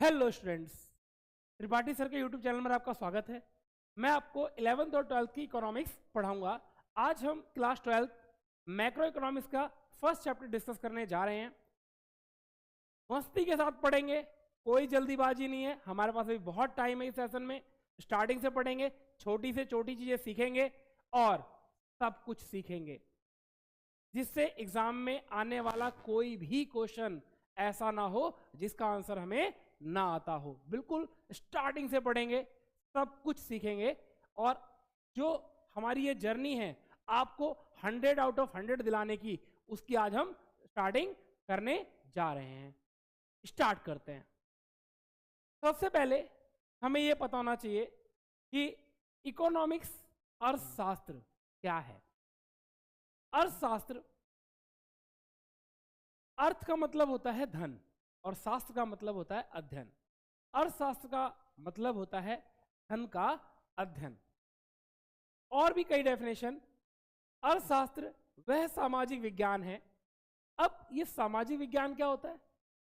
Hello students, Tripathi sir के YouTube channel में आपका स्वागत है। मैं आपको 11th और 12th की इकोनॉमिक्स पढ़ाऊंगा। आज हम क्लास 12th मैक्रो इकोनॉमिक्स का फर्स्ट चैप्टर डिस्कस करने जा रहे हैं। मस्ती के साथ पढ़ेंगे, कोई जल्दीबाजी नहीं है, हमारे पास अभी बहुत टाइम है। इस सेशन में स्टार्टिंग से पढ़ेंगे, छोटी से छोटी चीज़ें सीखेंगे और सब कुछ सीखेंगे, जिससे एग्जाम में आने वाला कोई भी क्वेश्चन ऐसा ना हो जिसका आंसर हमें ना आता हो। बिल्कुल स्टार्टिंग से पढ़ेंगे, सब कुछ सीखेंगे और जो हमारी ये जर्नी है आपको 100 आउट ऑफ 100 दिलाने की, उसकी आज हम स्टार्टिंग करने जा रहे हैं। स्टार्ट करते हैं। सबसे पहले हमें ये पता होना चाहिए कि इकोनॉमिक्स अर्थशास्त्र क्या है। अर्थशास्त्र, अर्थ का मतलब होता है धन और शास्त्र का मतलब होता है अध्ययन। अर्थशास्त्र का मतलब होता है धन का अध्ययन। और भी कई डेफिनेशन। अर्थशास्त्र वह सामाजिक विज्ञान है। अब ये सामाजिक विज्ञान क्या होता है?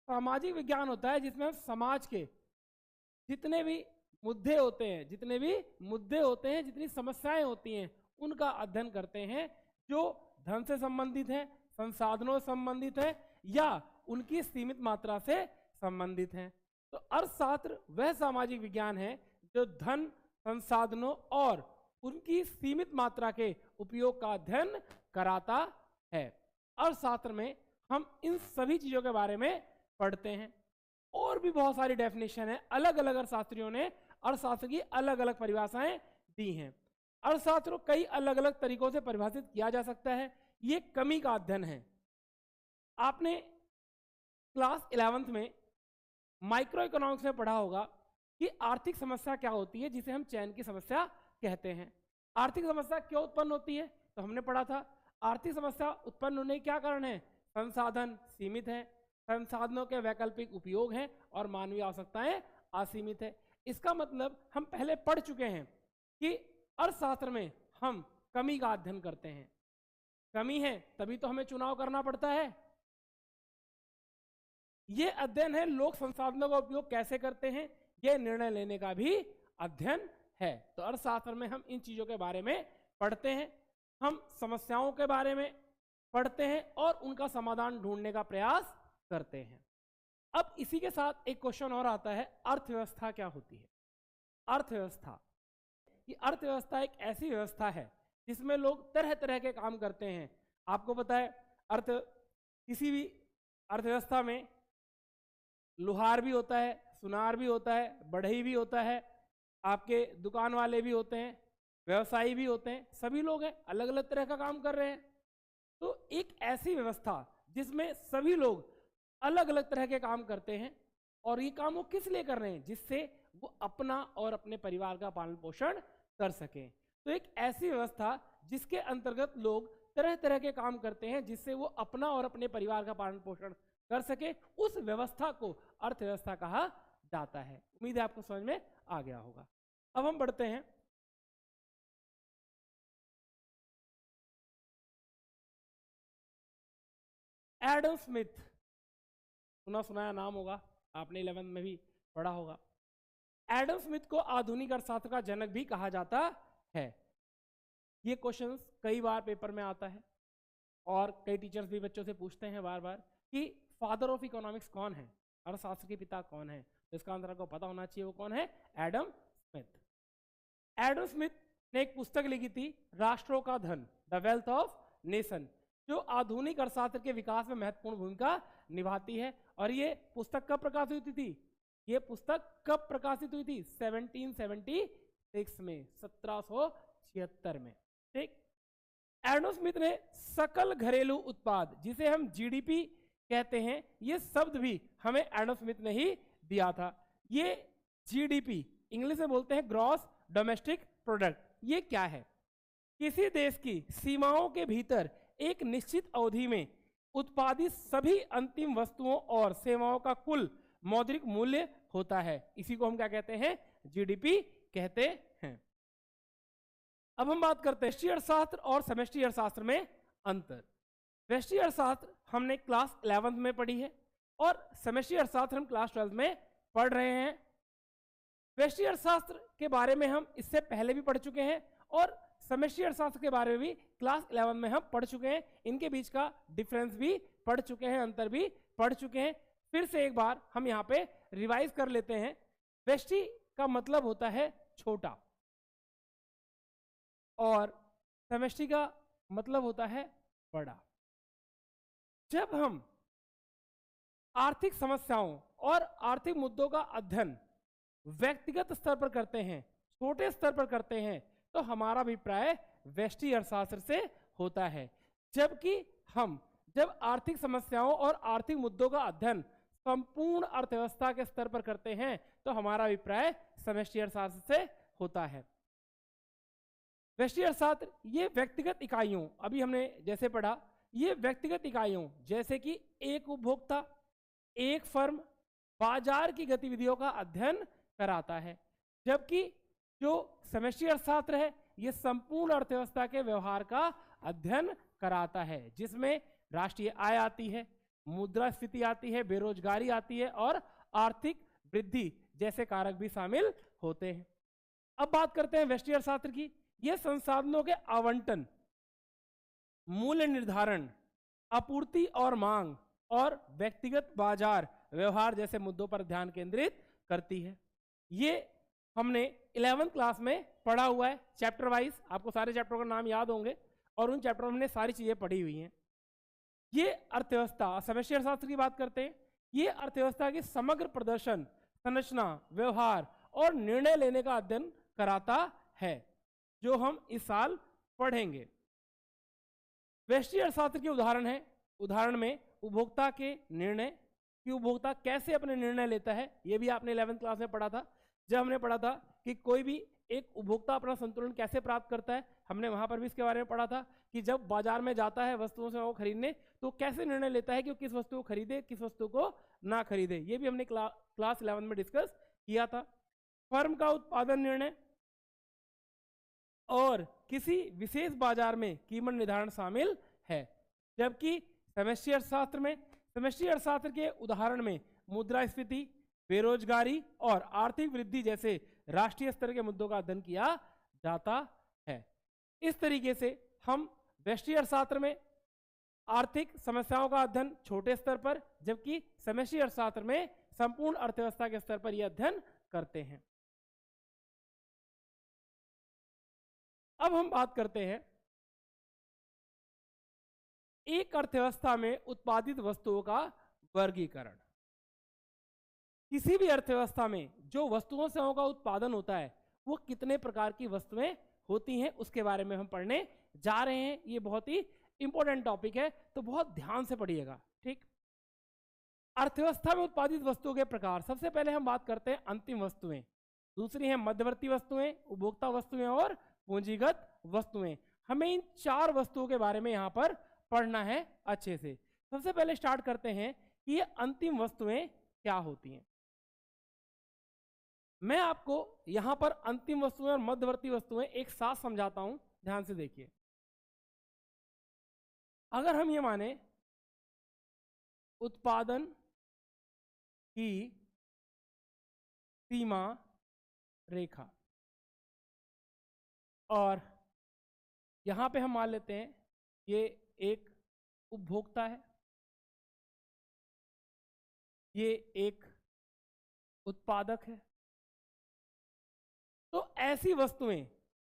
सामाजिक विज्ञान होता है जिसमें हम समाज के जितने भी मुद्दे होते हैं, जितनी समस्याएं होती हैं, उनका अध्ययन करते हैं, जो धन से संबंधित है, संसाधनों से संबंधित है या उनकी सीमित मात्रा से संबंधित हैं। तो अर्थशास्त्र वह सामाजिक विज्ञान है जो धन, संसाधनों और उनकी सीमित मात्रा के उपयोग का अध्ययन कराता है। अर्थशास्त्र में हम इन सभी चीजों के बारे में पढ़ते हैं। और भी बहुत सारी डेफिनेशन है, अलग अलग अर्थशास्त्रियों ने अर्थशास्त्र की अलग अलग परिभाषाएं दी हैं। अर्थशास्त्र को कई अलग अलग तरीकों से परिभाषित किया जा सकता है। ये कमी का अध्ययन है। आपने क्लास 11th में माइक्रो इकोनॉमिक्स में पढ़ा होगा कि आर्थिक समस्या क्या होती है, जिसे हम चैन की समस्या कहते हैं। आर्थिक समस्या क्यों उत्पन्न होती है? तो हमने पढ़ा था आर्थिक समस्या उत्पन्न होने के क्या कारण है? संसाधन सीमित है, संसाधनों के वैकल्पिक उपयोग हैं और मानवीय आवश्यकताएं असीमित है। इसका मतलब हम पहले पढ़ चुके हैं कि अर्थशास्त्र में हम कमी का अध्ययन करते हैं। कमी है तभी तो हमें चुनाव करना पड़ता है। ये अध्ययन है लोग संसाधनों का उपयोग कैसे करते हैं, यह निर्णय लेने का भी अध्ययन है। तो अर्थशास्त्र में हम इन चीजों के बारे में पढ़ते हैं, हम समस्याओं के बारे में पढ़ते हैं और उनका समाधान ढूंढने का प्रयास करते हैं। अब इसी के साथ एक क्वेश्चन और आता है, अर्थव्यवस्था क्या होती है? अर्थव्यवस्था, ये अर्थव्यवस्था एक ऐसी व्यवस्था है जिसमें लोग तरह तरह के काम करते हैं। आपको पता है किसी भी अर्थव्यवस्था में लोहार भी होता है, सुनार भी होता है, बढ़ई भी होता है, आपके दुकान वाले भी होते हैं, व्यवसायी भी होते हैं, सभी लोग हैं, अलग अलग तरह का काम कर रहे हैं। तो एक ऐसी व्यवस्था जिसमें सभी लोग अलग अलग तरह के काम करते हैं और ये काम वो किस लिए कर रहे हैं? जिससे वो अपना और अपने परिवार का पालन पोषण कर सकें। तो एक ऐसी व्यवस्था जिसके अंतर्गत लोग तरह तरह के काम करते हैं जिससे वो अपना और अपने परिवार का पालन पोषण कर सके, उस व्यवस्था को अर्थव्यवस्था कहा जाता है। उम्मीद है आपको समझ में आ गया होगा। अब हम बढ़ते हैं। एडम स्मिथ, सुना सुनाया नाम होगा, आपने 11th में भी पढ़ा होगा। एडम स्मिथ को आधुनिक अर्थशास्त्र का जनक भी कहा जाता है। ये क्वेश्चंस कई बार पेपर में आता है और कई टीचर्स भी बच्चों से पूछते हैं बार बार कि फादर ऑफ इकोनॉमिक्स कौन है, अर्थशास्त्र के पिता कौन है? तो इसका आंसर आपको पता होना चाहिए, वो कौन है? Adam Smith. एडम स्मिथ ने एक पुस्तक लिखी थी, राष्ट्रों का धन, द वेल्थ ऑफ नेशन, जो आधुनिक अर्थशास्त्र के विकास में महत्वपूर्ण भूमिका निभाती है। और ये पुस्तक कब प्रकाशित हुई थी? ये पुस्तक कब प्रकाशित हुई थी? 1776 में, 1776 में। ठीक। एडम स्मिथ ने सकल घरेलू उत्पाद, जिसे हम जीडीपी कहते हैं, ये शब्द भी हमें एडम स्मिथ ने ही दिया था। ये जीडीपी इंग्लिश में बोलते हैं ग्रॉस डोमेस्टिक प्रोडक्ट। ये क्या है? किसी देश की सीमाओं के भीतर एक निश्चित अवधि में उत्पादित सभी अंतिम वस्तुओं और सेवाओं का कुल मौद्रिक मूल्य होता है। इसी को हम क्या कहते हैं? जीडीपी कहते हैं। अब हम बात करते हैं व्यष्टि अर्थशास्त्र और समष्टि अर्थशास्त्र में अंतर। व्यष्टि अर्थशास्त्र हमने क्लास 11th में पढ़ी है और समष्टि अर्थशास्त्र हम क्लास 12th में पढ़ रहे हैं। व्यष्टि अर्थशास्त्र के बारे में हम इससे पहले भी पढ़ चुके हैं और समष्टि अर्थशास्त्र के बारे में भी क्लास 11 में हम पढ़ चुके हैं। इनके बीच का डिफरेंस भी पढ़ चुके हैं, अंतर भी पढ़ चुके हैं। फिर से एक बार हम यहाँ पे रिवाइज कर लेते हैं। व्यष्टि का मतलब होता है छोटा और समष्टि का मतलब होता है बड़ा। जब हम आर्थिक समस्याओं और आर्थिक मुद्दों का अध्ययन व्यक्तिगत स्तर पर करते हैं, छोटे स्तर पर करते हैं, तो हमारा अभिप्राय व्यष्टि अर्थशास्त्र से होता है। जबकि हम जब आर्थिक समस्याओं और आर्थिक मुद्दों का अध्ययन संपूर्ण अर्थव्यवस्था के स्तर पर करते हैं तो हमारा अभिप्राय समष्टि अर्थशास्त्र से होता है। व्यष्टि अर्थशास्त्र ये व्यक्तिगत इकाइयों, अभी हमने जैसे पढ़ा, ये व्यक्तिगत इकाइयों जैसे कि एक उपभोक्ता, एक फर्म, बाजार की गतिविधियों का अध्ययन कराता है। जबकि जो समष्टि अर्थशास्त्र है ये संपूर्ण अर्थव्यवस्था के व्यवहार का अध्ययन कराता है, जिसमें राष्ट्रीय आय आती है, मुद्रास्फीति आती है, बेरोजगारी आती है और आर्थिक वृद्धि जैसे कारक भी शामिल होते हैं। अब बात करते हैं व्यष्टि अर्थशास्त्र की। यह संसाधनों के आवंटन, मूल्य निर्धारण, आपूर्ति और मांग और व्यक्तिगत बाजार व्यवहार जैसे मुद्दों पर ध्यान केंद्रित करती है। ये हमने 11th क्लास में पढ़ा हुआ है चैप्टर वाइज। आपको सारे चैप्टरों का नाम याद होंगे और उन चैप्टरों में हमने सारी चीजें पढ़ी हुई हैं। ये अर्थव्यवस्था, समष्टि अर्थशास्त्र की बात करते हैं, ये अर्थव्यवस्था की समग्र प्रदर्शन, संरचना, व्यवहार और निर्णय लेने का अध्ययन कराता है, जो हम इस साल पढ़ेंगे। व्यष्टि अर्थशास्त्र के उदाहरण है, उदाहरण में उपभोक्ता के निर्णय कि उपभोक्ता कैसे अपने निर्णय लेता है, ये भी आपने 11th क्लास में पढ़ा था। जब हमने पढ़ा था कि कोई भी एक उपभोक्ता अपना संतुलन कैसे प्राप्त करता है, हमने वहां पर भी इसके बारे में पढ़ा था कि जब बाजार में जाता है वस्तुओं से वो खरीदने, तो कैसे निर्णय लेता है कि वो किस वस्तु को खरीदे, किस वस्तु को ना खरीदे। ये भी हमने क्लास 11 में डिस्कस किया था। फर्म का उत्पादन निर्णय और किसी विशेष बाजार में कीमत निर्धारण शामिल है। जबकि समष्टि अर्थशास्त्र में, समष्टि अर्थशास्त्र के उदाहरण में मुद्रास्फीति, बेरोजगारी और आर्थिक वृद्धि जैसे राष्ट्रीय स्तर के मुद्दों का अध्ययन किया जाता है। इस तरीके से हम व्यष्टि अर्थशास्त्र में आर्थिक समस्याओं का अध्ययन छोटे स्तर पर, जबकि समष्टि अर्थशास्त्र में संपूर्ण अर्थव्यवस्था के स्तर पर यह अध्ययन करते हैं। अब हम बात करते हैं एक अर्थव्यवस्था में उत्पादित वस्तुओं का वर्गीकरण। किसी भी अर्थव्यवस्था में जो वस्तुओं सेवाओं का उत्पादन होता है वो कितने प्रकार की वस्तुएं होती हैं उसके बारे में हम पढ़ने जा रहे हैं। ये बहुत ही इंपॉर्टेंट टॉपिक है, तो बहुत ध्यान से पढ़िएगा, ठीक। अर्थव्यवस्था में उत्पादित वस्तुओं के प्रकार, सबसे पहले हम बात करते हैं अंतिम वस्तुएं, दूसरी है मध्यवर्ती वस्तुएं, उपभोक्ता वस्तुएं और पूंजीगत वस्तुएं। हमें इन 4 वस्तुओं के बारे में यहाँ पर पढ़ना है अच्छे से। सबसे पहले स्टार्ट करते हैं कि ये अंतिम वस्तुएं क्या होती हैं। मैं आपको यहां पर अंतिम वस्तुएं और मध्यवर्ती वस्तुएं एक साथ समझाता हूं, ध्यान से देखिए। अगर हम ये माने उत्पादन की सीमा रेखा, और यहां पे हम मान लेते हैं ये एक उपभोक्ता है, ये एक उत्पादक है। तो ऐसी वस्तुएं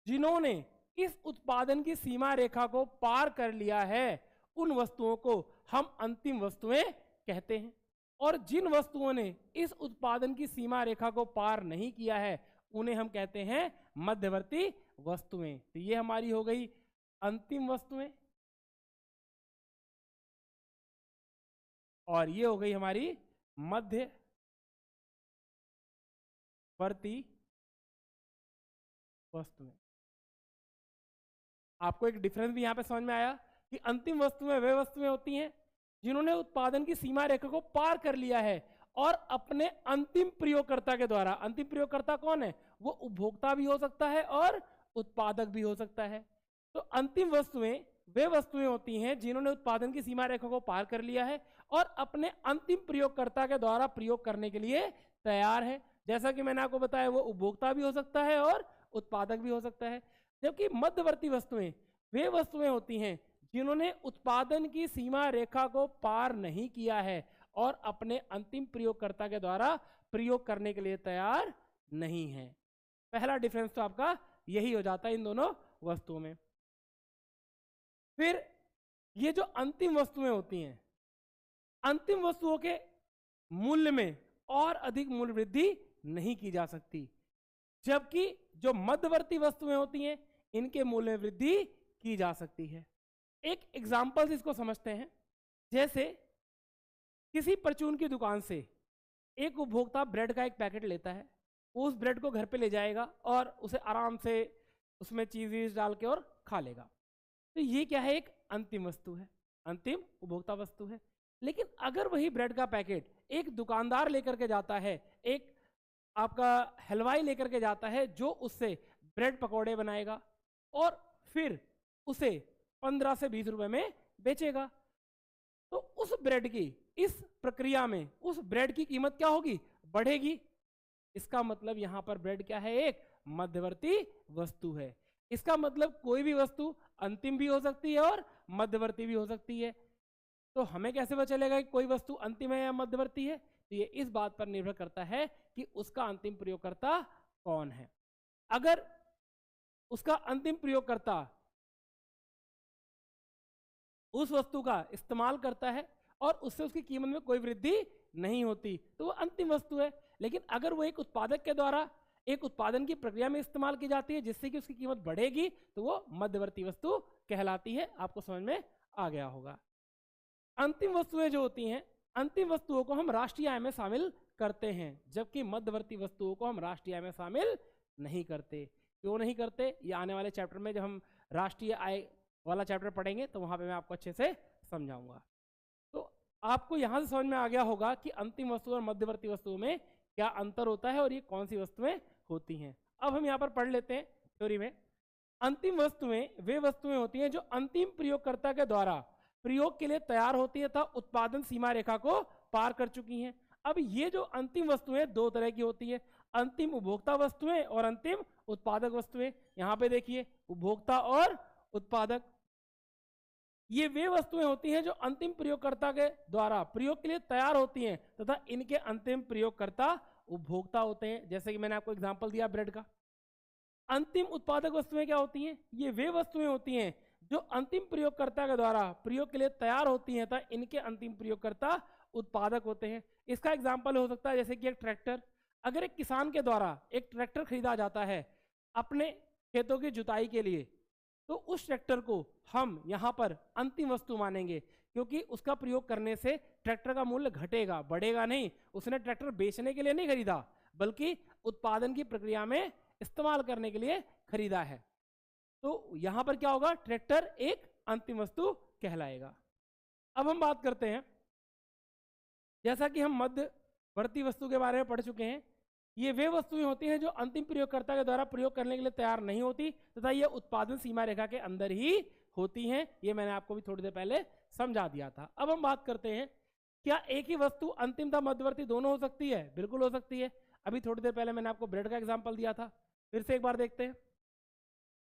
जिन्होंने इस उत्पादन की सीमा रेखा को पार कर लिया है उन वस्तुओं को हम अंतिम वस्तुएं कहते हैं, और जिन वस्तुओं ने इस उत्पादन की सीमा रेखा को पार नहीं किया है उन्हें हम कहते हैं मध्यवर्ती वस्तुएं। तो ये हमारी हो गई अंतिम वस्तुएं और ये हो गई हमारी मध्यवर्ती वस्तुएं। आपको एक डिफरेंस भी यहां पे समझ में आया कि अंतिम वस्तुएं वे वस्तुएं होती हैं जिन्होंने उत्पादन की सीमा रेखा को पार कर लिया है और अपने अंतिम प्रयोगकर्ता के द्वारा, अंतिम प्रयोगकर्ता कौन है, वो उपभोक्ता भी हो सकता है और उत्पादक भी हो सकता है। तो अंतिम वस्तुएं वे वस्तुएं होती हैं जिन्होंने उत्पादन की सीमा रेखा को पार कर लिया है और अपने अंतिम प्रयोगकर्ता के द्वारा प्रयोग करने के लिए तैयार है। जैसा कि मैंने आपको बताया वो उपभोक्ता भी हो सकता है और उत्पादक भी हो सकता है। जबकि मध्यवर्ती वस्तुएं वे वस्तुएं होती हैं जिन्होंने उत्पादन की सीमा रेखा को पार नहीं किया है और अपने अंतिम प्रयोगकर्ता के द्वारा प्रयोग करने के लिए तैयार नहीं है। पहला डिफरेंस तो आपका यही हो जाता है इन दोनों वस्तुओं में। फिर ये जो अंतिम वस्तुएं होती हैं, अंतिम वस्तुओं के मूल्य में और अधिक मूल्य वृद्धि नहीं की जा सकती, जबकि जो मध्यवर्ती वस्तुएं होती हैं इनके मूल्य में वृद्धि की जा सकती है। एक एग्जाम्पल इसको समझते हैं। जैसे किसी परचून की दुकान से एक उपभोक्ता ब्रेड का एक पैकेट लेता है, उस ब्रेड को घर पे ले जाएगा और उसे आराम से उसमें चीज डाल के और खा लेगा। तो ये क्या है, एक अंतिम वस्तु है, अंतिम उपभोक्ता वस्तु है। लेकिन अगर वही ब्रेड का पैकेट एक दुकानदार लेकर के जाता है, एक आपका हलवाई लेकर के जाता है जो उससे ब्रेड पकौड़े बनाएगा और फिर उसे 15 से 20 रुपए में बेचेगा, तो उस ब्रेड की इस प्रक्रिया में उस ब्रेड की कीमत क्या होगी, बढ़ेगी। इसका मतलब यहां पर ब्रेड क्या है, एक मध्यवर्ती वस्तु है। इसका मतलब कोई भी वस्तु अंतिम भी हो सकती है और मध्यवर्ती भी हो सकती है। तो हमें कैसे पता चलेगा कि कोई वस्तु अंतिम है या मध्यवर्ती है? तो ये इस बात पर निर्भर करता है कि उसका अंतिम प्रयोगकर्ता कौन है। अगर उसका अंतिम प्रयोगकर्ता उस वस्तु का इस्तेमाल करता है और उससे उसकी कीमत में कोई वृद्धि नहीं होती तो वो अंतिम वस्तु है। लेकिन अगर वो एक उत्पादक के द्वारा एक उत्पादन की प्रक्रिया में इस्तेमाल की जाती है जिससे कि उसकी कीमत बढ़ेगी तो वो मध्यवर्ती वस्तु कहलाती है। आपको समझ में आ गया होगा। अंतिम वस्तुएं जो होती हैं, अंतिम वस्तुओं को हम राष्ट्रीय आय में शामिल करते हैं, जबकि मध्यवर्ती वस्तुओं को हम राष्ट्रीय आय में शामिल नहीं करते। क्यों नहीं करते, ये आने वाले चैप्टर में जब हम राष्ट्रीय आय वाला चैप्टर पढ़ेंगे तो वहां पे मैं आपको अच्छे से समझाऊंगा। तो आपको यहां से समझ में आ गया होगा कि अंतिम वस्तु और मध्यवर्ती वस्तुओं में क्या अंतर होता है और ये कौन सी वस्तुएं होती हैं। अब हम यहाँ पर पढ़ लेते हैं थ्योरी में। अंतिम वस्तुएं वे वस्तुएं होती हैं जो अंतिम प्रयोगकर्ता के द्वारा प्रयोग के लिए तैयार होती है तथा उत्पादन सीमा रेखा को पार कर चुकी हैं। अब ये जो अंतिम वस्तुएं दो तरह की होती है, अंतिम उपभोक्ता वस्तुएं और अंतिम उत्पादक वस्तुएं। यहाँ पे देखिए उपभोक्ता और उत्पादक, ये वे वस्तुएं होती हैं जो अंतिम प्रयोगकर्ता के द्वारा प्रयोग के लिए तैयार होती हैं तथा इनके अंतिम प्रयोगकर्ता उपभोक्ता होते हैं। जैसे कि मैंने आपको एग्जांपल दिया ब्रेड का। अंतिम उत्पादक वस्तुएं क्या होती हैं, ये वे वस्तुएं होती हैं जो अंतिम प्रयोगकर्ता के द्वारा प्रयोग के लिए तैयार होती हैं तथा इनके अंतिम प्रयोगकर्ता उत्पादक होते हैं। इसका एग्जाम्पल हो सकता है जैसे कि एक ट्रैक्टर। अगर एक किसान के द्वारा एक ट्रैक्टर खरीदा जाता है अपने खेतों की जुताई के लिए, तो उस ट्रैक्टर को हम यहाँ पर अंतिम वस्तु मानेंगे, क्योंकि उसका प्रयोग करने से ट्रैक्टर का मूल्य घटेगा, बढ़ेगा नहीं। उसने ट्रैक्टर बेचने के लिए नहीं खरीदा बल्कि उत्पादन की प्रक्रिया में इस्तेमाल करने के लिए खरीदा है। तो यहां पर क्या होगा, ट्रैक्टर एक अंतिम वस्तु कहलाएगा। अब हम बात करते हैं, जैसा कि हम मध्यवर्ती वस्तु के बारे में पढ़ चुके हैं, ये वे वस्तुएं होती हैं जो अंतिम प्रयोगकर्ता के द्वारा प्रयोग करने के लिए तैयार नहीं होती तथा ये उत्पादन सीमा रेखा के अंदर ही होती हैं। ये मैंने आपको भी थोड़ी देर पहले समझा दिया था। अब हम बात करते हैं, क्या एक ही वस्तु अंतिम तथा मध्यवर्ती दोनों हो सकती है? बिल्कुल हो सकती है। अभी थोड़ी देर पहले मैंने आपको ब्रेड का एग्जाम्पल दिया था, फिर से एक बार देखते हैं।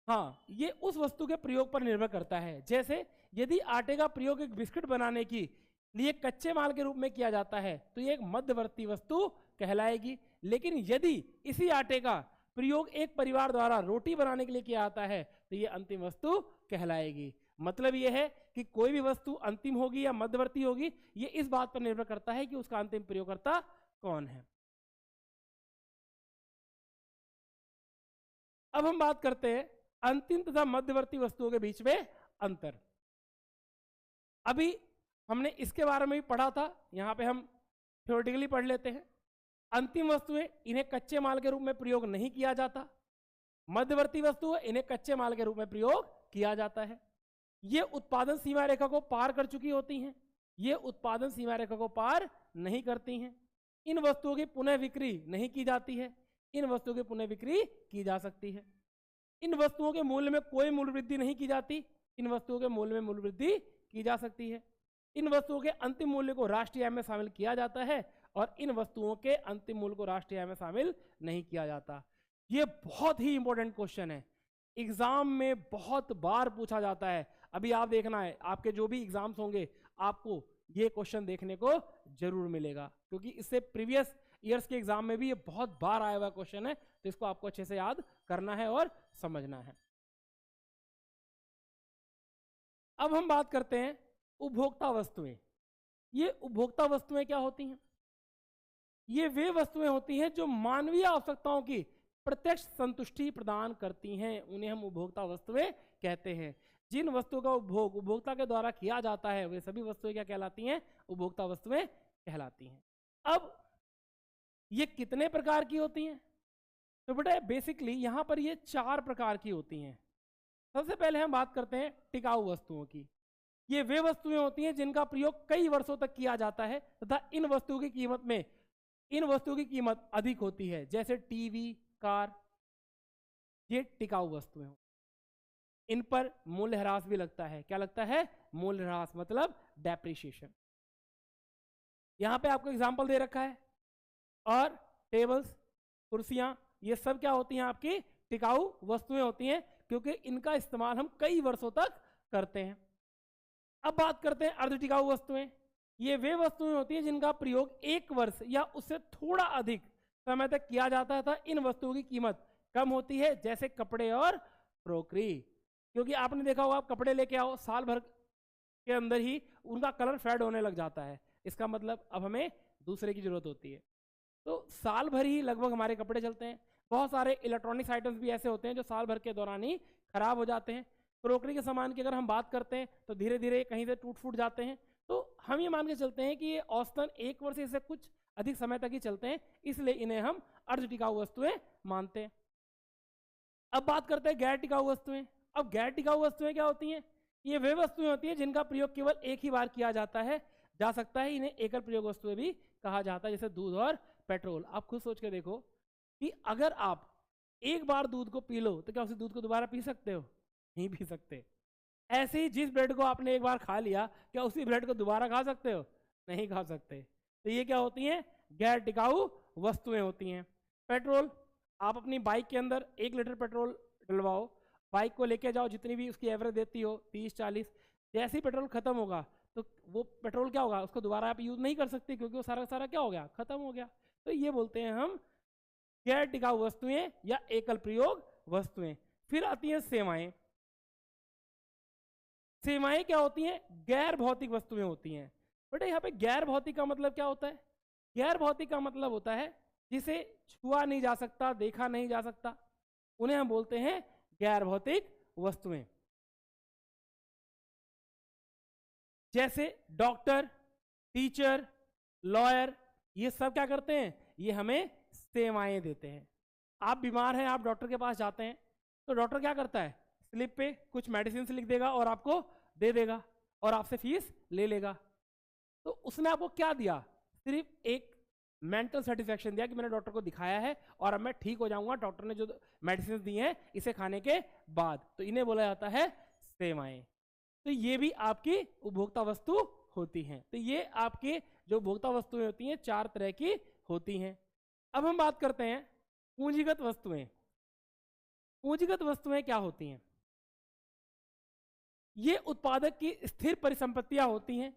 हाँ, ये उस वस्तु के प्रयोग पर निर्भर करता है। जैसे यदि आटे का प्रयोग एक बिस्किट बनाने की लिए कच्चे माल के रूप में किया जाता है तो ये एक मध्यवर्ती वस्तु कहलाएगी। लेकिन यदि इसी आटे का प्रयोग एक परिवार द्वारा रोटी बनाने के लिए किया जाता है तो ये अंतिम वस्तु कहलाएगी। मतलब ये है कि कोई भी वस्तु अंतिम होगी या मध्यवर्ती होगी, ये इस बात पर निर्भर करता है कि उसका अंतिम प्रयोगकर्ता कौन है। अब हम बात करते हैं अंतिम तथा मध्यवर्ती वस्तुओं के बीच में अंतर। अभी हमने इसके बारे में भी पढ़ा था, यहाँ पे हम थ्योरेटिकली पढ़ लेते हैं। अंतिम वस्तुएं, इन्हें कच्चे माल के रूप में प्रयोग नहीं किया जाता। मध्यवर्ती वस्तुएं, इन्हें कच्चे माल के रूप में प्रयोग किया जाता है। ये उत्पादन सीमा रेखा को पार कर चुकी होती हैं, ये उत्पादन सीमा रेखा को पार नहीं करती हैं। इन वस्तुओं की पुनः बिक्री नहीं की जाती है, इन वस्तुओं की पुनः बिक्री की जा सकती है। इन वस्तुओं के मूल्य में कोई मूल्य वृद्धि नहीं की जाती, इन वस्तुओं के मूल्य में मूल्य वृद्धि की जा सकती है। इन वस्तुओं के अंतिम मूल्य को राष्ट्रीय आय में शामिल किया जाता है और इन वस्तुओं के अंतिम मूल्य को राष्ट्रीय आय में शामिल नहीं किया जाता। ये बहुत ही इंपॉर्टेंट क्वेश्चन है, एग्जाम में बहुत बार पूछा जाता है। अभी आप देखना है, आपके जो भी एग्जाम्स होंगे आपको ये क्वेश्चन देखने को जरूर मिलेगा, क्योंकि इससे प्रीवियस ईयर्स के एग्जाम में भी ये बहुत बार आया हुआ क्वेश्चन है, तो इसको आपको अच्छे से याद करना है और समझना है। अब हम बात करते हैं उपभोक्ता वस्तुएं। ये उपभोक्ता वस्तुएं क्या होती हैं? ये वे वस्तुएं होती हैं जो मानवीय आवश्यकताओं की प्रत्यक्ष संतुष्टि प्रदान करती हैं, उन्हें हम उपभोक्ता वस्तुएं कहते हैं। जिन वस्तुओं का उपभोग उपभोक्ता के द्वारा किया जाता है वे सभी वस्तुएं क्या कहलाती हैं? उपभोक्ता वस्तुएं कहलाती हैं। अब ये कितने प्रकार की होती हैं? तो बेटा बेसिकली यहां पर ये 4 प्रकार की होती हैं। सबसे पहले हम बात करते हैं टिकाऊ वस्तुओं की। ये वे वस्तुएं होती हैं जिनका प्रयोग कई वर्षों तक किया जाता है तथा इन वस्तुओं की कीमत अधिक होती है, जैसे टीवी, कार। ये टिकाऊ वस्तुएं होती हैं। इन पर मूल्यह्रास भी लगता है। क्या लगता है? मूल्यह्रास, मतलब डेप्रिसिएशन। यहां पे आपको एग्जांपल दे रखा है। और टेबल्स, कुर्सियां, ये सब क्या होती हैं? आपकी टिकाऊ वस्तुएं होती हैं, क्योंकि इनका इस्तेमाल हम कई वर्षों तक करते हैं। अब बात करते हैं अर्ध टिकाऊ वस्तुएं। ये वे वस्तुएं होती हैं जिनका प्रयोग 1 वर्ष या उससे थोड़ा अधिक समय तक किया जाता है तथा इन वस्तुओं की कीमत कम होती है, जैसे कपड़े और क्रोकरी। क्योंकि आपने देखा होगा, आप कपड़े लेके आओ, साल भर के अंदर ही उनका कलर फेड होने लग जाता है। इसका मतलब अब हमें दूसरे की जरूरत होती है। तो साल भर ही लगभग हमारे कपड़े चलते हैं। बहुत सारे इलेक्ट्रॉनिक्स आइटम्स भी ऐसे होते हैं जो साल भर के दौरान ही खराब हो जाते हैं। क्रोकरी के सामान की अगर हम बात करते हैं तो धीरे धीरे कहीं से टूट फूट जाते हैं। तो हम ये मान के चलते हैं कि ये औसतन 1 वर्ष से कुछ अधिक समय तक ही चलते हैं, इसलिए इन्हें हम अर्ध टिकाऊ वस्तुएं मानते हैं। अब बात करते हैं गैर टिकाऊ वस्तुएं। अब गैर टिकाऊ वस्तुएं क्या होती हैं? ये वे वस्तुएं होती हैं जिनका प्रयोग केवल एक ही बार किया जा सकता है। इन्हें एकल प्रयोग वस्तुएं भी कहा जाता है, जैसे दूध और पेट्रोल। आप खुद सोच के देखो कि अगर आप एक बार दूध को पी लो तो क्या उसी दूध को दोबारा पी सकते हो? नहीं पी सकते। ऐसे ही जिस ब्रेड को आपने एक बार खा लिया, क्या उसी ब्रेड को दोबारा खा सकते हो? नहीं खा सकते। तो ये क्या होती हैं? गैर टिकाऊ वस्तुएं होती हैं। पेट्रोल, आप अपनी बाइक के अंदर 1 लीटर पेट्रोल डलवाओ, बाइक को लेके जाओ, जितनी भी उसकी एवरेज देती हो 30-40, जैसे ही पेट्रोल खत्म होगा तो वो पेट्रोल क्या होगा? उसको दोबारा आप यूज नहीं कर सकते, क्योंकि वो सारा सारा क्या हो गया? खत्म हो गया। तो ये बोलते हैं हम गैर टिकाऊ वस्तुएं या एकल प्रयोग वस्तुएं। फिर आती हैं सेवाएं। सेवाएं क्या होती हैं? गैर भौतिक वस्तुएं होती हैं। बेटा यहाँ पे गैर भौतिक का मतलब क्या होता है? गैर भौतिक का मतलब होता है जिसे छुआ नहीं जा सकता, देखा नहीं जा सकता, उन्हें हम बोलते हैं गैर भौतिक वस्तुएं। जैसे डॉक्टर, टीचर, लॉयर, ये सब क्या करते हैं? ये हमें सेवाएं देते हैं। आप बीमार हैं, आप डॉक्टर के पास जाते हैं, तो डॉक्टर क्या करता है? स्लिप पे कुछ मेडिसिन लिख देगा और आपको दे देगा और आपसे फीस ले लेगा। तो उसने आपको क्या दिया? सिर्फ एक मेंटल सेटिस्फेक्शन दिया कि मैंने डॉक्टर को दिखाया है और अब मैं ठीक हो जाऊंगा, डॉक्टर ने जो मेडिसिन दी हैं इसे खाने के बाद। तो इन्हें बोला जाता है सेवाएं। तो ये भी आपकी उपभोक्ता वस्तु होती हैं। तो ये आपके जो उपभोक्ता वस्तुएं होती हैं 4 तरह की होती हैं। अब हम बात करते हैं पूंजीगत वस्तुएं। पूंजीगत वस्तुएं क्या होती हैं? ये उत्पादक की स्थिर परिसंपत्तियां होती हैं,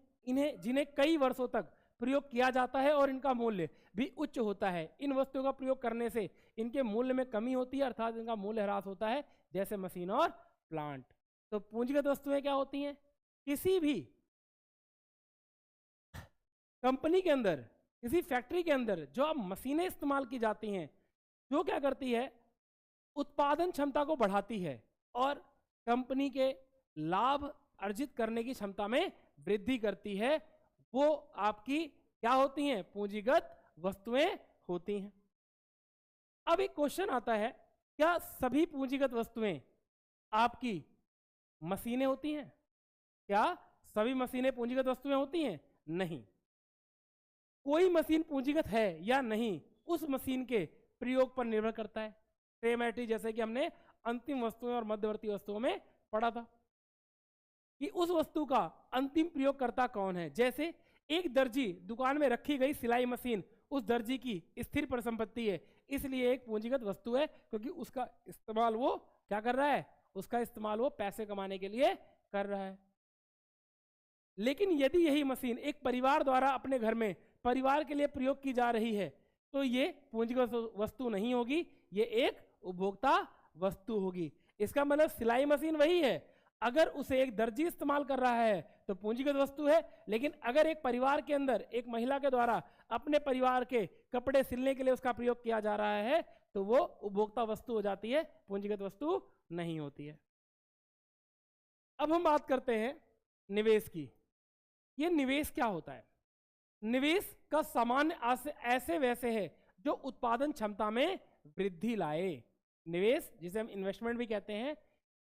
जिन्हें कई वर्षों तक प्रयोग किया जाता है और इनका मूल्य भी उच्च होता है। इन वस्तुओं का प्रयोग करने से इनके मूल्य में कमी होती है, अर्थात इनका मूल्य ह्रास होता है, जैसे मशीन और प्लांट। तो पूंजीगत वस्तुएं क्या होती हैं? किसी भी कंपनी के अंदर, किसी फैक्ट्री के अंदर जो अब मशीनें इस्तेमाल की जाती हैं, जो क्या करती है? उत्पादन क्षमता को बढ़ाती है और कंपनी के लाभ अर्जित करने की क्षमता में वृद्धि करती है। वो आपकी क्या होती हैं? पूंजीगत वस्तुएं होती हैं। अब एक क्वेश्चन आता है, क्या सभी पूंजीगत वस्तुएं आपकी मशीनें होती हैं? क्या सभी मशीनें पूंजीगत वस्तुएं होती हैं? नहीं। कोई मशीन पूंजीगत है या नहीं, उस मशीन के प्रयोग पर निर्भर करता है। सेम एटी जैसे कि हमने अंतिम वस्तुएं और मध्यवर्ती वस्तुओं में पढ़ा था कि उस वस्तु का अंतिम प्रयोगकर्ता कौन है। जैसे एक दर्जी दुकान में रखी गई सिलाई मशीन उस दर्जी की स्थिर परिसंपत्ति है, इसलिए एक पूंजीगत वस्तु है, क्योंकि उसका इस्तेमाल वो क्या कर रहा है, उसका इस्तेमाल वो पैसे कमाने के लिए कर रहा है। लेकिन यदि यही मशीन एक परिवार द्वारा अपने घर में परिवार के लिए प्रयोग की जा रही है तो ये पूंजीगत वस्तु नहीं होगी, ये एक उपभोक्ता वस्तु होगी। इसका मतलब सिलाई मशीन वही है, अगर उसे एक दर्जी इस्तेमाल कर रहा है तो पूंजीगत वस्तु है, लेकिन अगर एक परिवार के अंदर एक महिला के द्वारा अपने परिवार के कपड़े सिलने के लिए उसका प्रयोग किया जा रहा है तो वो उपभोक्ता वस्तु हो जाती है, पूंजीगत वस्तु नहीं होती है। अब हम बात करते हैं निवेश की। ये निवेश क्या होता है? निवेश का सामान्य अर्थ ऐसे वैसे है जो उत्पादन क्षमता में वृद्धि लाए। निवेश जिसे हम इन्वेस्टमेंट भी कहते हैं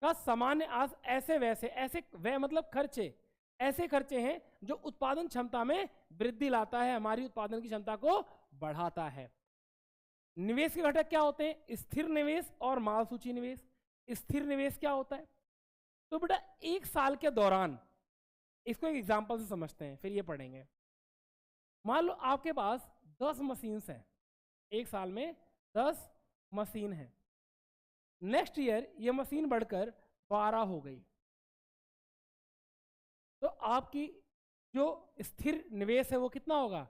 का सामान्य अर्थ ऐसे वैसे, ऐसे वह मतलब खर्चे, ऐसे खर्चे हैं जो उत्पादन क्षमता में वृद्धि लाता है, हमारी उत्पादन की क्षमता को बढ़ाता है। निवेश के घटक क्या होते हैं? स्थिर निवेश और माल सूची निवेश। स्थिर निवेश क्या होता है? तो बेटा एक साल के दौरान, इसको एक एग्जांपल से समझते हैं फिर ये पढ़ेंगे। मान लो आपके पास 10 मशीन्स हैं, एक साल में 10 मशीन है, नेक्स्ट ईयर ये मशीन बढ़कर 12 हो गई, तो आपकी जो स्थिर निवेश है वो कितना होगा?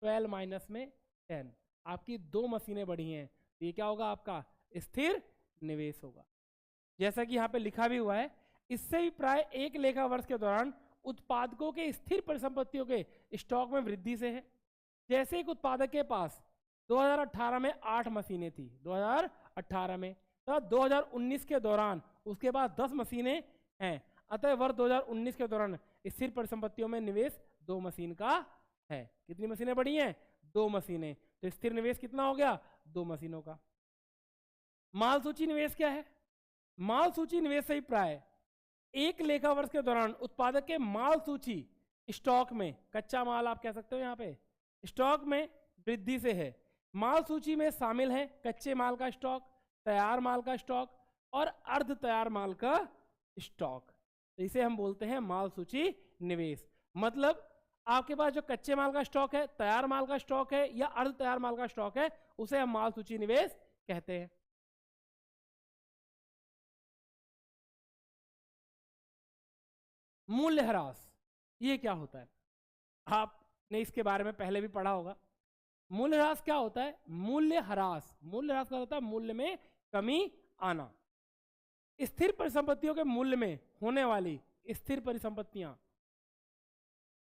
12 माइनस में 10। आपकी 2 मशीनें बढ़ी हैं, तो ये क्या होगा? आपका स्थिर निवेश होगा। जैसा कि यहाँ पे लिखा भी हुआ है, इससे भी प्राय एक लेखा वर्ष के दौरान उत्पादकों के स्थिर परिसंपत्तियों के स्टॉक में वृद्धि से है। जैसे एक उत्पादक के पास 2018 में 8 मशीनें थी, 2018 में, तो 2019 के दौरान उसके पास 10 मशीनें हैं, अतः वर्ष 2019 के दौरान स्थिर परिसंपत्तियों में निवेश 2 मशीन का है। कितनी मशीनें बढ़ी हैं? 2 मशीनें। तो स्थिर निवेश कितना हो गया? 2 मशीनों का। माल सूची निवेश क्या है? माल सूची निवेश से ही प्राय एक लेखा वर्ष के दौरान उत्पादक के माल सूची स्टॉक में, कच्चा माल आप कह सकते हो यहाँ पे, स्टॉक में वृद्धि से है। माल सूची में शामिल है कच्चे माल का स्टॉक, तैयार माल का स्टॉक और अर्ध तैयार माल का स्टॉक। तो इसे हम बोलते हैं माल सूची निवेश। मतलब आपके पास जो कच्चे माल का स्टॉक है, तैयार माल का स्टॉक है या अर्ध तैयार माल का स्टॉक है, उसे हम माल सूची निवेश कहते हैं। मूल्यह्रास ये क्या होता है? आपने इसके बारे में पहले भी पढ़ा होगा। मूल्यह्रास क्या होता है? मूल्यह्रास, मूल्यह्रास क्या होता है? मूल्य में कमी आना। स्थिर परिसंपत्तियों के मूल्य में होने वाली, स्थिर परिसंपत्तियां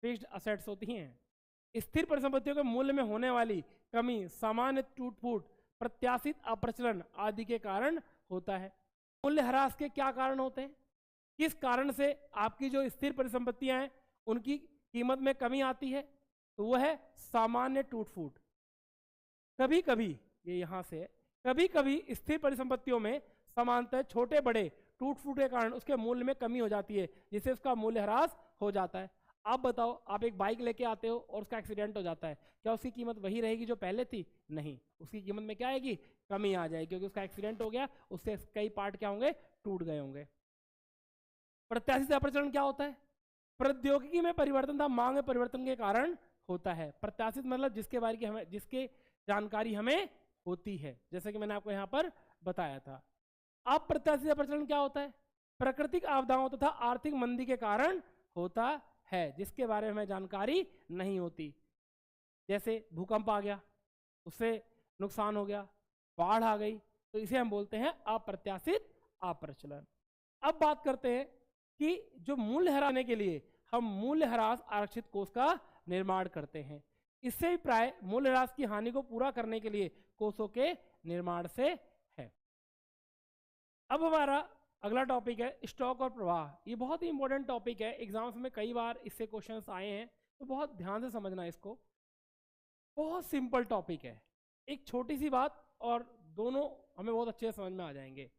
फिक्स्ड असेट्स होती हैं, स्थिर परिसंपत्तियों के मूल्य में होने वाली कमी सामान्य टूट फूट, प्रत्याशित अप्रचलन आदि के कारण होता है। मूल्यह्रास के क्या कारण होते हैं? किस कारण से आपकी जो स्थिर परिसंपत्तियां हैं उनकी कीमत में कमी आती है? तो वह है सामान्य टूट फूट। कभी कभी, ये यहां से, कभी कभी स्थिर परिसंपत्तियों में समानतः छोटे बड़े टूट फूट के कारण उसके मूल्य में कमी हो जाती है, जिससे उसका मूल्यह्रास हो जाता है। आप बताओ, आप एक बाइक लेके आते हो और उसका एक्सीडेंट हो जाता है, क्या उसकी कीमत वही रहेगी जो पहले थी? नहीं, उसकी कीमत में क्या आएगी? कमी आ जाएगी, क्योंकि उसका एक्सीडेंट हो गया, उससे कई पार्ट क्या होंगे? टूट गए होंगे। प्रत्याशित अप्रचलन क्या होता है? प्रौद्योगिकी में परिवर्तन तथा मांग में परिवर्तन के कारण होता है। प्रत्याशित मतलब जिसके बारे की हमें, जिसके जानकारी हमें होती है, जैसे कि मैंने आपको यहाँ पर बताया था। अप्रत्याशित अप्रचलन क्या होता है? प्राकृतिक आपदाओं तथा आर्थिक मंदी के कारण होता है, जिसके बारे में हमें जानकारी नहीं होती। जैसे भूकंप आ गया, उससे नुकसान हो गया, बाढ़ आ गई, तो इसे हम बोलते हैं अप्रत्याशित अप्रचलन। अब बात करते हैं कि जो मूल्यह्रास के लिए हम मूल्यह्रास आरक्षित कोष का निर्माण करते हैं। इससे भी प्राय मूल्यह्रास की हानि को पूरा करने के लिए कोषों के निर्माण से है। अब हमारा अगला टॉपिक है स्टॉक और प्रवाह। ये बहुत ही इंपॉर्टेंट टॉपिक है, एग्जाम्स में कई बार इससे क्वेश्चंस आए हैं, तो बहुत ध्यान से समझना इसको। बहुत सिंपल टॉपिक है, एक छोटी सी बात और दोनों हमें बहुत अच्छे से समझ में आ जाएंगे।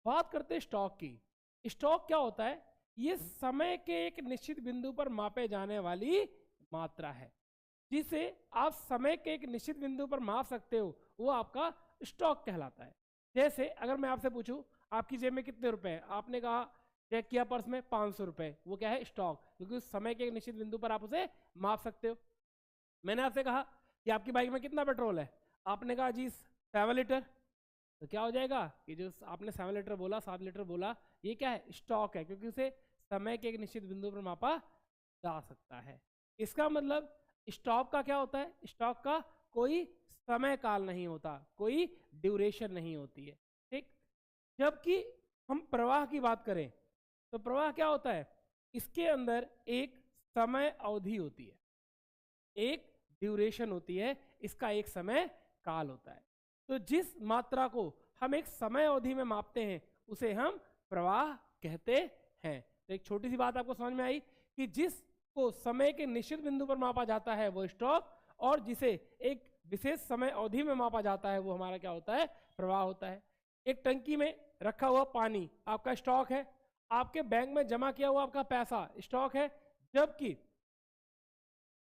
बात करते हैं स्टॉक की। स्टॉक क्या होता है? ये समय के एक निश्चित बिंदु पर मापे जाने वाली मात्रा है, जिसे आप समय के एक निश्चित बिंदु पर माप सकते हो, वो आपका स्टॉक कहलाता है। जैसे अगर मैं आपसे पूछूं आपकी जेब में कितने रुपए हैं, आपने कहा चेक किया पर्स में 500 रुपए, वो क्या है? स्टॉक, क्योंकि उस समय के एक निश्चित बिंदु पर आप उसे माप सकते हो। मैंने आपसे कहा कि आपकी बाइक में कितना पेट्रोल है, आपने कहा जी 7 लीटर, तो क्या हो जाएगा कि जो आपने 7 लीटर बोला, 7 लीटर बोला, ये क्या है, स्टॉक है, क्योंकि उसे समय के एक निश्चित बिंदु पर मापा जा सकता है। इसका मतलब स्टॉक का क्या होता है, स्टॉक का कोई समय काल नहीं होता, कोई ड्यूरेशन नहीं होती है, ठीक। जबकि हम प्रवाह की बात करें तो प्रवाह क्या होता है, इसके अंदर एक समय अवधि होती है, एक ड्यूरेशन होती है, इसका एक समय काल होता है। तो जिस मात्रा को हम एक समय अवधि में मापते हैं उसे हम प्रवाह कहते हैं। तो एक छोटी सी बात आपको समझ में आई कि जिसको समय के निश्चित बिंदु पर मापा जाता है वो स्टॉक, और जिसे एक विशेष समय अवधि में मापा जाता है वो हमारा क्या होता है, प्रवाह होता है। एक टंकी में रखा हुआ पानी आपका स्टॉक है, आपके बैंक में जमा किया हुआ आपका पैसा स्टॉक है। जबकि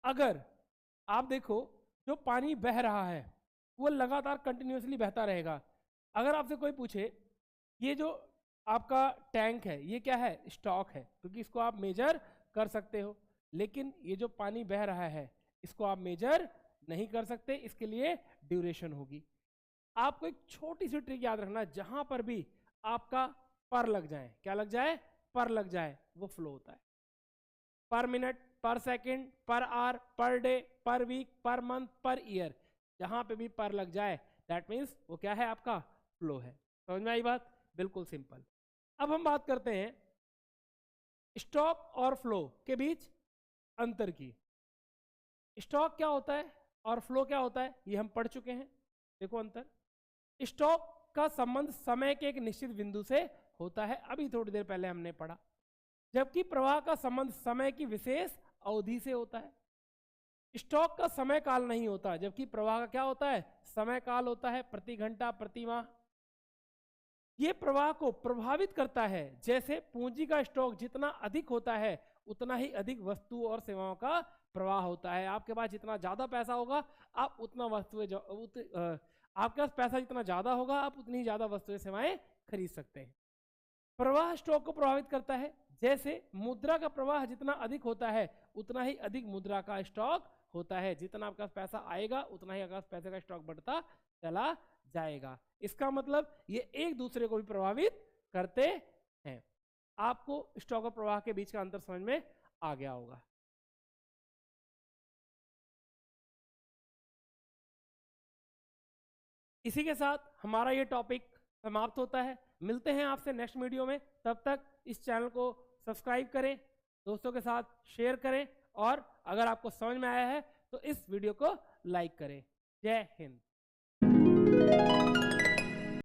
अगर आप देखो जो पानी बह रहा है वो लगातार कंटिन्यूसली बहता रहेगा। अगर आपसे कोई पूछे ये जो आपका टैंक है ये क्या है, स्टॉक है, क्योंकि इसको आप मेजर कर सकते हो, लेकिन ये जो पानी बह रहा है इसको आप मेजर नहीं कर सकते, इसके लिए ड्यूरेशन होगी। आपको एक छोटी सी ट्रिक याद रखना, जहां पर भी आपका पर लग जाए, क्या लग जाए, पर लग जाए, वो फ्लो होता है। पर मिनट, पर second, per hour, per day, पर week, per month, per year, जहां पे भी पर लग जाए दैट मीन्स वो क्या है, आपका फ्लो है। समझ में आई बात, बिल्कुल सिंपल। अब हम बात करते हैं स्टॉक और फ्लो के बीच अंतर की। स्टॉक क्या होता है और फ्लो क्या होता है ये हम पढ़ चुके हैं। देखो अंतर, स्टॉक का संबंध समय के एक निश्चित बिंदु से होता है, अभी थोड़ी देर पहले हमने पढ़ा। जबकि प्रवाह का संबंध समय की विशेष अवधि से होता है। स्टॉक का समय काल नहीं होता, जबकि प्रवाह का क्या होता है, समय काल होता है, प्रति घंटा, प्रति माह। ये प्रवाह को प्रभावित करता है, जैसे पूंजी का स्टॉक जितना अधिक होता है उतना ही अधिक वस्तु और सेवाओं का प्रवाह होता है। आपके पास जितना ज्यादा पैसा होगा आप उतना आपके पास पैसा जितना ज्यादा होगा आप उतनी ही ज्यादा वस्तुएं सेवाएं खरीद सकते हैं। प्रवाह स्टॉक को प्रभावित करता है, जैसे मुद्रा का प्रवाह जितना अधिक होता है उतना ही अधिक मुद्रा का स्टॉक होता है। जितना आपके पास पैसा आएगा उतना ही आपके पास पैसे का स्टॉक बढ़ता चला जाएगा। इसका मतलब ये एक दूसरे को भी प्रभावित करते हैं। आपको स्टॉक और प्रवाह के बीच का अंतर समझ में आ गया होगा। इसी के साथ हमारा ये टॉपिक समाप्त होता है। मिलते हैं आपसे नेक्स्ट वीडियो में, तब तक इस चैनल को सब्सक्राइब करें, दोस्तों के साथ शेयर करें, और अगर आपको समझ में आया है तो इस वीडियो को लाइक करें। जय हिंद।